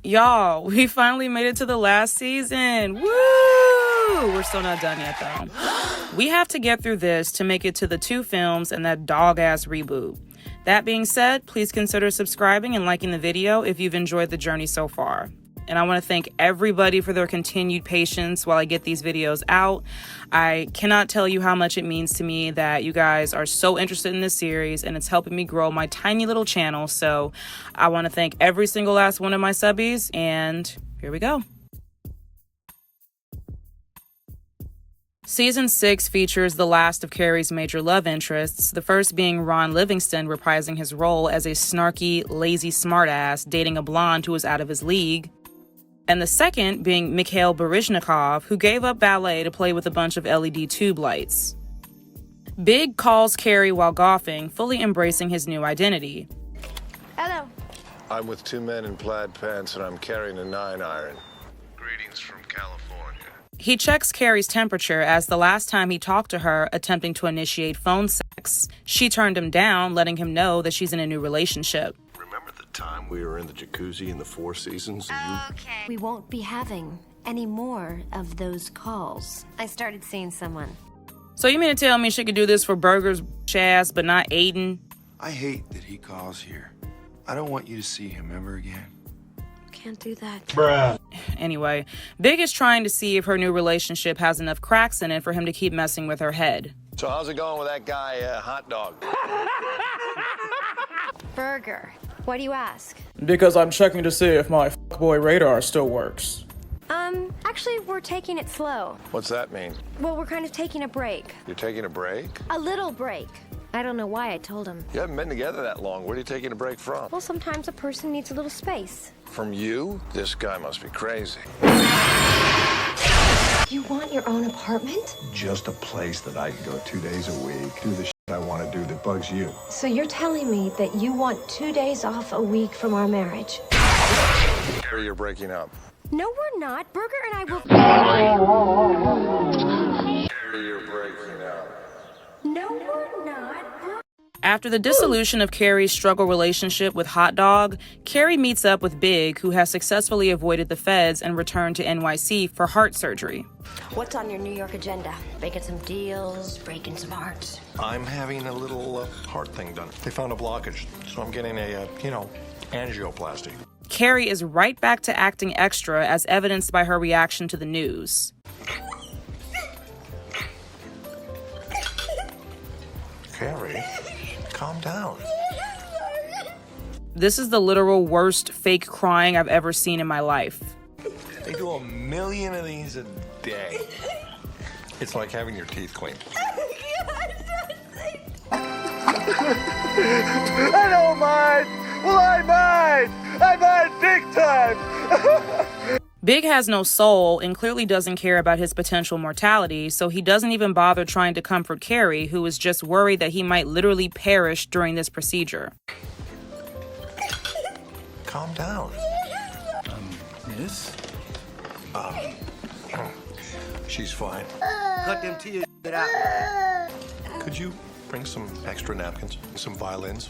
Y'all, we finally made it to the last season. Woo! We're still not done yet, though. We have to get through this to make it to the 2 films and that dog-ass reboot. That being said, please consider subscribing and liking the video if you've enjoyed the journey so far. And I want to thank everybody for their continued patience while I get these videos out. I cannot tell you how much it means to me that you guys are so interested in this series, and it's helping me grow my tiny little channel. So I want to thank every single last one of my subbies, and here we go. Season 6 features the last of Carrie's major love interests, the first being Ron Livingston reprising his role as a snarky, lazy smartass dating a blonde who was out of his league, and the second being Mikhail Baryshnikov, who gave up ballet to play with a bunch of LED tube lights. Big calls Carrie while golfing, fully embracing his new identity. Hello. I'm with 2 men in plaid pants and I'm carrying a 9-iron. Greetings from California. He checks Carrie's temperature as the last time he talked to her, attempting to initiate phone sex, she turned him down, letting him know that she's in a new relationship. Remember the time we were in the jacuzzi in the 4 Seasons? Okay. We won't be having any more of those calls. I started seeing someone. So you mean to tell me she could do this for Burger's ass, but not Aiden? I hate that he calls here. I don't want you to see him ever again. Can't do that. Bruh. Anyway, Big is trying to see if her new relationship has enough cracks in it for him to keep messing with her head. So how's it going with that guy, Hot Dog? Burger. Why do you ask? Because I'm checking to see if my fuckboy radar still works. Actually, we're taking it slow. What's that mean? Well, we're kind of taking a break. You're taking a break? A little break. I don't know why I told him. You haven't been together that long. Where are you taking a break from? Well, sometimes a person needs a little space. From you? This guy must be crazy. You want your own apartment? Just a place that I can go 2 days a week, do the shit I want to do that bugs you. So you're telling me that you want 2 days off a week from our marriage? Or you're breaking up. No, we're not. Burger and I will... Or you're breaking up. No, we're not. After the dissolution of Carrie's struggle relationship with Hot Dog, Carrie meets up with Big, who has successfully avoided the feds and returned to NYC for heart surgery. What's on your New York agenda? Making some deals, breaking some hearts. I'm having a little heart thing done. They found a blockage, so I'm getting a, angioplasty. Carrie is right back to acting extra, as evidenced by her reaction to the news. Carrie, calm down. This is the literal worst fake crying I've ever seen in my life. They do 1 million of these a day. It's like having your teeth cleaned. I don't mind. Well, I mind. I mind big time. Big has no soul and clearly doesn't care about his potential mortality, so he doesn't even bother trying to comfort Carrie, who is just worried that he might literally perish during this procedure. Calm down. Miss? She's fine. Cut them tears out. Could you bring some extra napkins, some violins?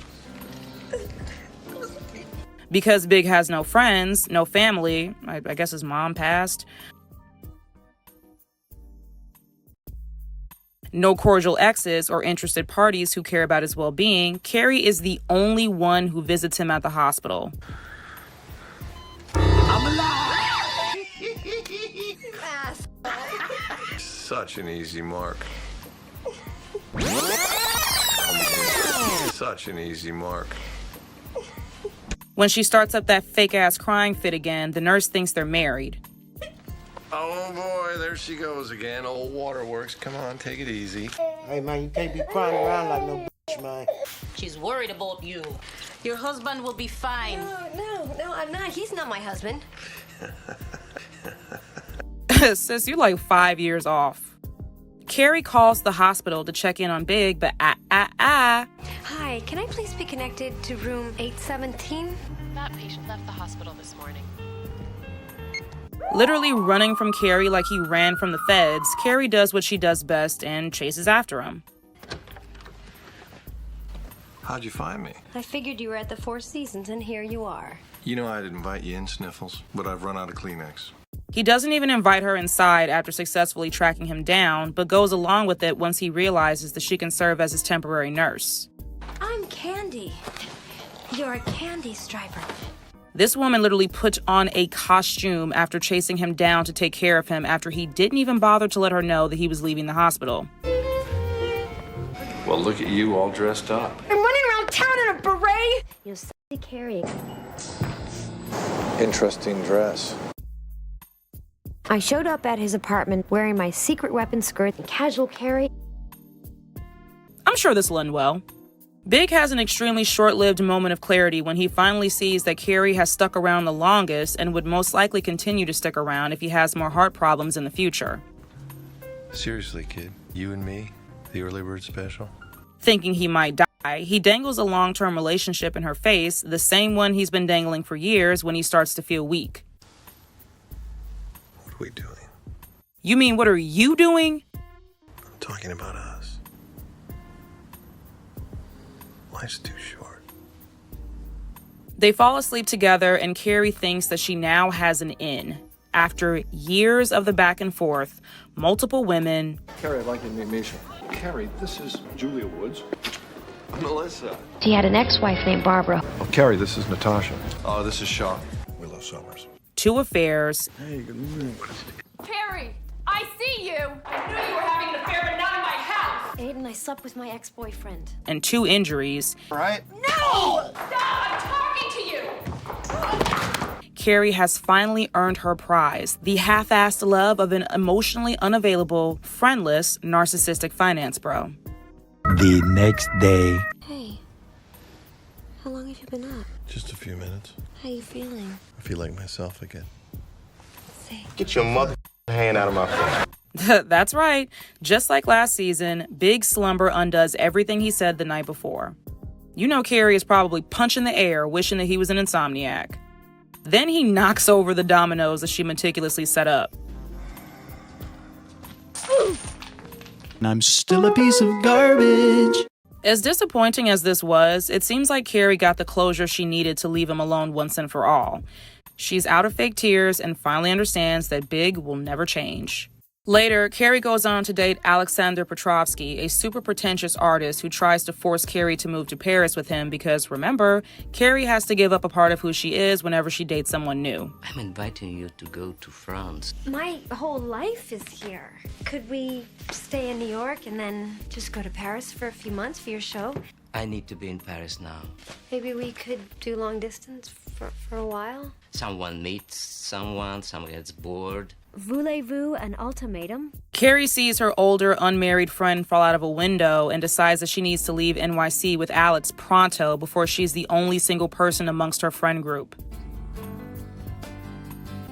Because Big has no friends, no family, I guess his mom passed, no cordial exes or interested parties who care about his well-being, Carrie is the only one who visits him at the hospital. I'm alive! Such an easy mark. Such an easy mark. When she starts up that fake-ass crying fit again, the nurse thinks they're married. Oh boy, there she goes again. Old waterworks. Come on, take it easy. Hey, man, you can't be crying around like no bitch, man. She's worried about you. Your husband will be fine. No, I'm not. He's not my husband. Sis, you're like 5 years off. Carrie calls the hospital to check in on Big, but Hi, can I please be connected to room 817? That patient left the hospital this morning. Literally running from Carrie like he ran from the feds, Carrie does what she does best and chases after him. How'd you find me? I figured you were at the Four Seasons, and here you are. You know I'd invite you in, Sniffles, but I've run out of Kleenex. He doesn't even invite her inside after successfully tracking him down, but goes along with it once he realizes that she can serve as his temporary nurse. I'm Candy. You're a candy striper. This woman literally put on a costume after chasing him down to take care of him after he didn't even bother to let her know that he was leaving the hospital. Well, look at you all dressed up. I'm running around town in a beret. You sexy Carrie. Interesting dress. I showed up at his apartment wearing my secret weapon skirt and casual Carrie. I'm sure this will end well. Big has an extremely short-lived moment of clarity when he finally sees that Carrie has stuck around the longest and would most likely continue to stick around if he has more heart problems in the future. Seriously, kid, you and me, the early bird special? Thinking he might die, he dangles a long-term relationship in her face, the same one he's been dangling for years when he starts to feel weak. What are we doing? You mean, what are you doing? I'm talking about us. Life's too short. They fall asleep together, and Carrie thinks that she now has an in. After years of the back and forth, multiple women... Carrie, I'd like you to meet Misha. Carrie, this is Julia Woods. Melissa. He had an ex-wife named Barbara. Oh, Carrie, this is Natasha. Oh, this is Sean. Willow Summers. 2 affairs... Hey, good morning. Carrie, I see you. I knew you were having an affair, but not in my house. Aiden, I slept with my ex-boyfriend. and 2 injuries, Right? No! Stop! I'm talking to you. Carrie has finally earned her prize, the half-assed love of an emotionally unavailable, friendless, narcissistic finance bro. The next day. Hey, how long have you been up? Just a few minutes. How you feeling? I feel like myself again. Say. Get your mother hand out of my face. That's right. Just like last season, Big Slumber undoes everything he said the night before. You know Carrie is probably punching the air, wishing that he was an insomniac. Then he knocks over the dominoes that she meticulously set up. And I'm still a piece of garbage. As disappointing as this was, it seems like Carrie got the closure she needed to leave him alone once and for all. She's out of fake tears and finally understands that Big will never change. Later, Carrie goes on to date Alexander Petrovsky, a super pretentious artist who tries to force Carrie to move to Paris with him because, remember, Carrie has to give up a part of who she is whenever she dates someone new. I'm inviting you to go to France. My whole life is here. Could we stay in New York and then just go to Paris for a few months for your show? I need to be in Paris now. Maybe we could do long distance for a while? Someone meets someone gets bored. Voulez-vous an ultimatum? Carrie sees her older, unmarried friend fall out of a window and decides that she needs to leave NYC with Alex pronto before she's the only single person amongst her friend group.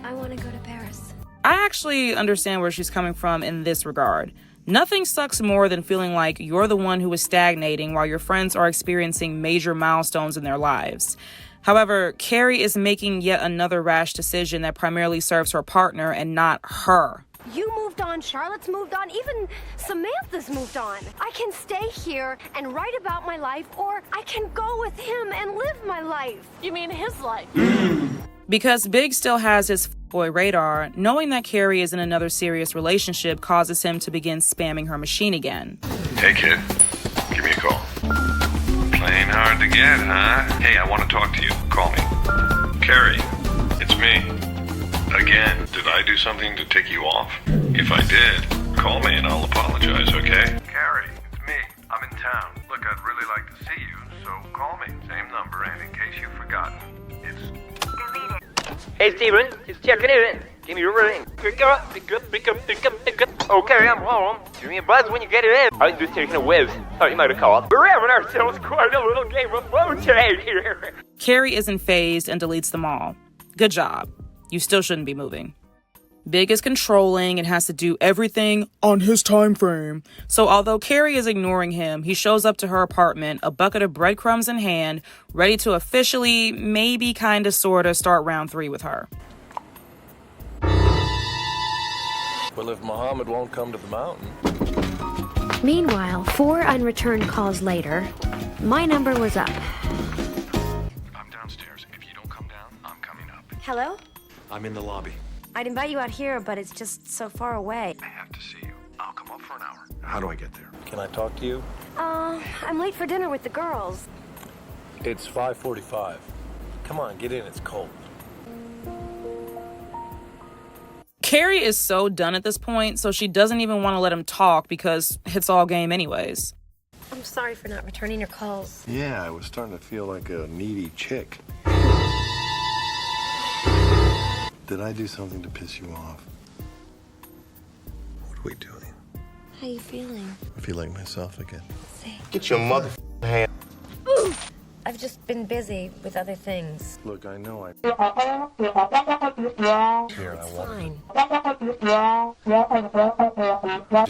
I want to go to Paris. I actually understand where she's coming from in this regard. Nothing sucks more than feeling like you're the one who is stagnating while your friends are experiencing major milestones in their lives. However, Carrie is making yet another rash decision that primarily serves her partner and not her. You moved on, Charlotte's moved on, even Samantha's moved on. I can stay here and write about my life, or I can go with him and live my life. You mean his life? Because Big still has his boy radar, knowing that Carrie is in another serious relationship causes him to begin spamming her machine again. Hey, kid. Give me a call. Playing hard to get, huh? Hey, I want to talk to you. Call me. Carrie, it's me. Again, did I do something to tick you off? If I did, call me and I'll apologize, okay? Carrie, it's me. I'm in town. Look, I'd really like to see you, so call me. Same number, and in case you've forgotten, it's... Hey, Steven, it's checking in. Give me a ring. Pick up. Okay, I'm home. Give me a buzz when you get it in. I was just taking a whiz. Thought you might have called. We're having ourselves quite a little game of phone tag here. Carrie isn't phased and deletes them all. Good job. You still shouldn't be moving. Big is controlling and has to do everything on his time frame. So although Carrie is ignoring him, he shows up to her apartment, a bucket of breadcrumbs in hand, ready to officially, maybe kinda sorta, start round 3 with her. Well, if Muhammad won't come to the mountain... Meanwhile, 4 unreturned calls later, my number was up. I'm downstairs. If you don't come down, I'm Hello? I'm in the lobby. I'd invite you out here, but it's just so far away. I have to see you. I'll come up for an hour. How do I get there? Can I talk to you? I'm late for dinner with the girls. It's 5:45. Come on, get in. It's cold. Carrie is so done at this point, so she doesn't even want to let him talk because it's all game anyways. I'm sorry for not returning your calls. Yeah, I was starting to feel like a needy chick. Did I do something to piss you off? What are we doing? How you feeling? I feel like myself again. See. Get your mother hand. I've just been busy with other things. Look, I know I... Here, It's I fine.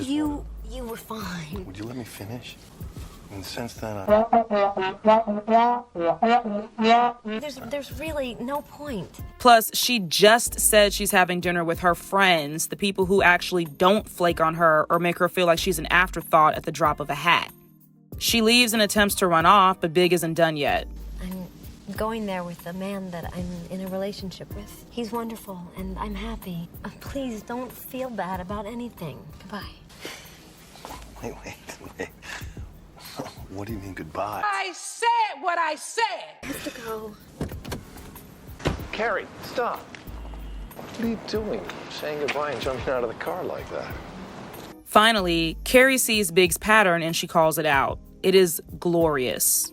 You were fine. Would you let me finish? In the sense that There's really no point. Plus, she just said she's having dinner with her friends, the people who actually don't flake on her or make her feel like she's an afterthought at the drop of a hat. She leaves and attempts to run off, but Big isn't done yet. I'm going there with a man that I'm in a relationship with. He's wonderful, and I'm happy. Please don't feel bad about anything. Goodbye. Wait. What do you mean goodbye? I said what I said. I have to go. Carrie, stop. What are you doing? Saying goodbye and jumping out of the car like that. Finally, Carrie sees Big's pattern and she calls it out. It is glorious.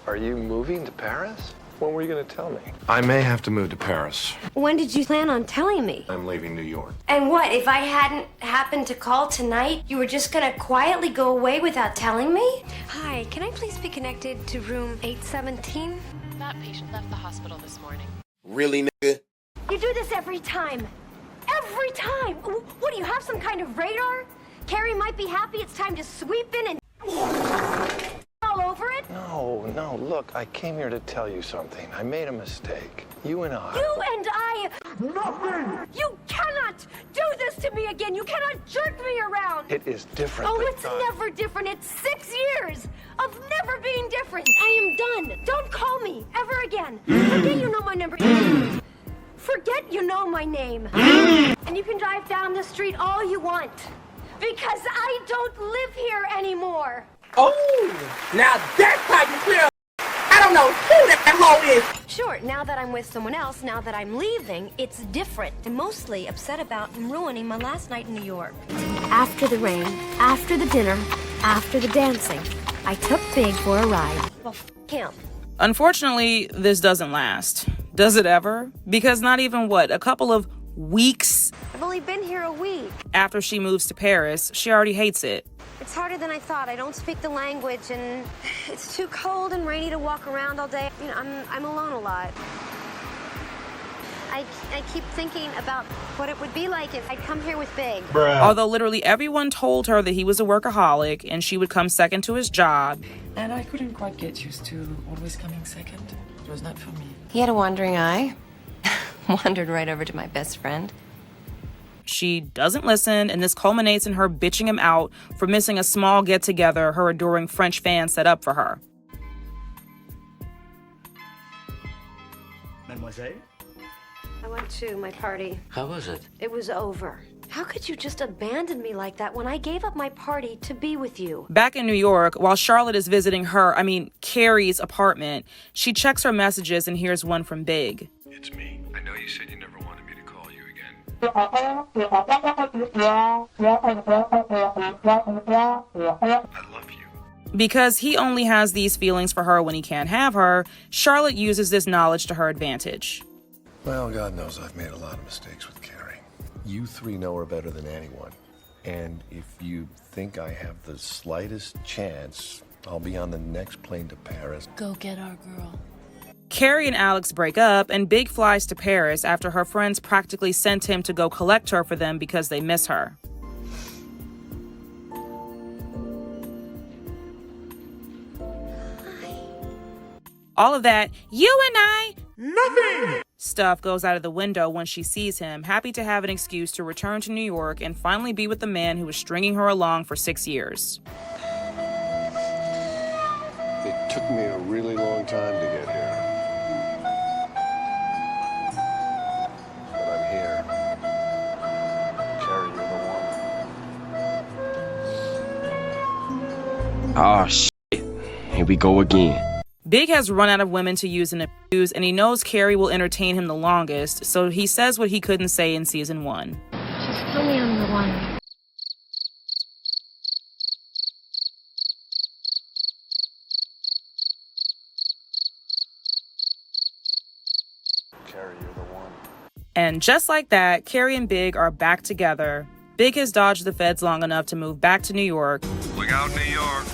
Are you moving to Paris? When were you going to tell me? I may have to move to Paris. When did you plan on telling me? I'm leaving New York. And what, if I hadn't happened to call tonight, you were just gonna quietly go away without telling me? Hi, can I please be connected to room 817? That patient left the hospital this morning. Really, nigga? You do this every time. Every time! What, do you have some kind of radar? Carrie might be happy it's time to sweep in and all over it? No, look, I came here to tell you something. I made a mistake. You and I... You and I... Nothing! You cannot do this to me again! You cannot jerk me around! It is different. Oh, it's never different. It's 6 years of never being different. I am done. Don't call me ever again. Forget you know my number. Forget you know my name. And you can drive down the street all you want. Because I don't live here anymore. Oh, now that's how you feel. I don't know who that hoe is. Sure, now that I'm with someone else, now that I'm leaving, it's different. I'm mostly upset about ruining my last night in New York. After the rain, after the dinner, after the dancing, I took Big for a ride. Well, him. Unfortunately, this doesn't last. Does it ever? Because not even, a couple of weeks I've only been here a week. after she moves to Paris, she already hates it. It's harder than I thought. I don't speak the language, and it's too cold and rainy to walk around all day. You know, I'm alone a lot. I keep thinking about what it would be like if I'd come here with Big. Although literally everyone told her that he was a workaholic and she would come second to his job. And I couldn't quite get used to always coming second. It was not for me. He had a wandering eye. Wandered right over to my best friend. She doesn't listen, and this culminates in her bitching him out for missing a small get-together her adoring French fans set up for her. Mademoiselle? I went to my party. How was it? It was over. How could you just abandon me like that when I gave up my party to be with you? Back in New York, while Charlotte is visiting Carrie's apartment, she checks her messages and hears one from Big. It's me. I know you said you never wanted me to call you again. I love you. Because he only has these feelings for her when he can't have her, Charlotte uses this knowledge to her advantage. Well, God knows I've made a lot of mistakes with Carrie. You three know her better than anyone. And if you think I have the slightest chance, I'll be on the next plane to Paris. Go get our girl. Carrie and Alex break up, and Big flies to Paris after her friends practically sent him to go collect her for them because they miss her. All of that, you and I, nothing stuff goes out of the window when she sees him, happy to have an excuse to return to New York and finally be with the man who was stringing her along for 6 years. It took me a really long time to get here. Oh, shit. Here we go again. Big has run out of women to use and abuse, and he knows Carrie will entertain him the longest, so he says what he couldn't say in season 1. Just tell me I'm the one. Carrie, you're the one. And just like that, Carrie and Big are back together. Big has dodged the feds long enough to move back to New York. Look out, New York.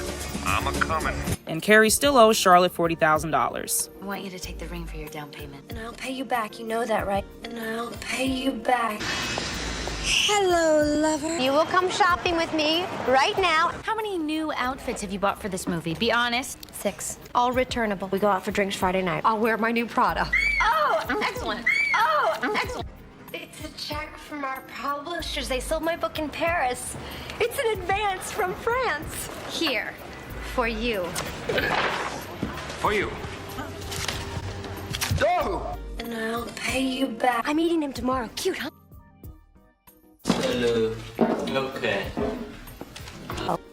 I'm a-coming. And Carrie still owes Charlotte $40,000. I want you to take the ring for your down payment. And I'll pay you back, you know that, right? And I'll pay you back. Hello, lover. You will come shopping with me right now. How many new outfits have you bought for this movie? Be honest. 6. All returnable. We go out for drinks Friday night. I'll wear my new Prada. Oh, excellent. Oh, excellent. It's a check from our publishers. They sold my book in Paris. It's an advance from France. Here, for you. For you. No! And I'll pay you back. I'm eating him tomorrow. Cute, huh? Hello. Okay.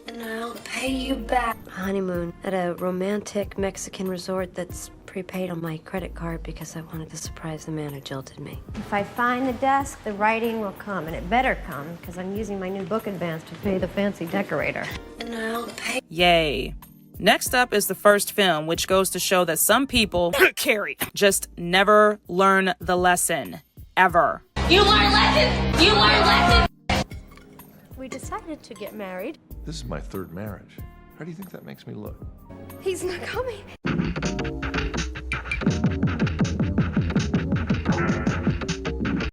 And I'll pay you back. Honeymoon at a romantic Mexican resort that's prepaid on my credit card because I wanted to surprise the man who jilted me. If I find the desk, the writing will come, and it better come because I'm using my new book advance to pay the fancy decorator. And I'll pay. Yay. Next up is the first film, which goes to show that some people, Carrie, just never learn the lesson. Ever. You learn lessons! You learn lessons! We decided to get married. This is my 3rd marriage. How do you think that makes me look? He's not coming.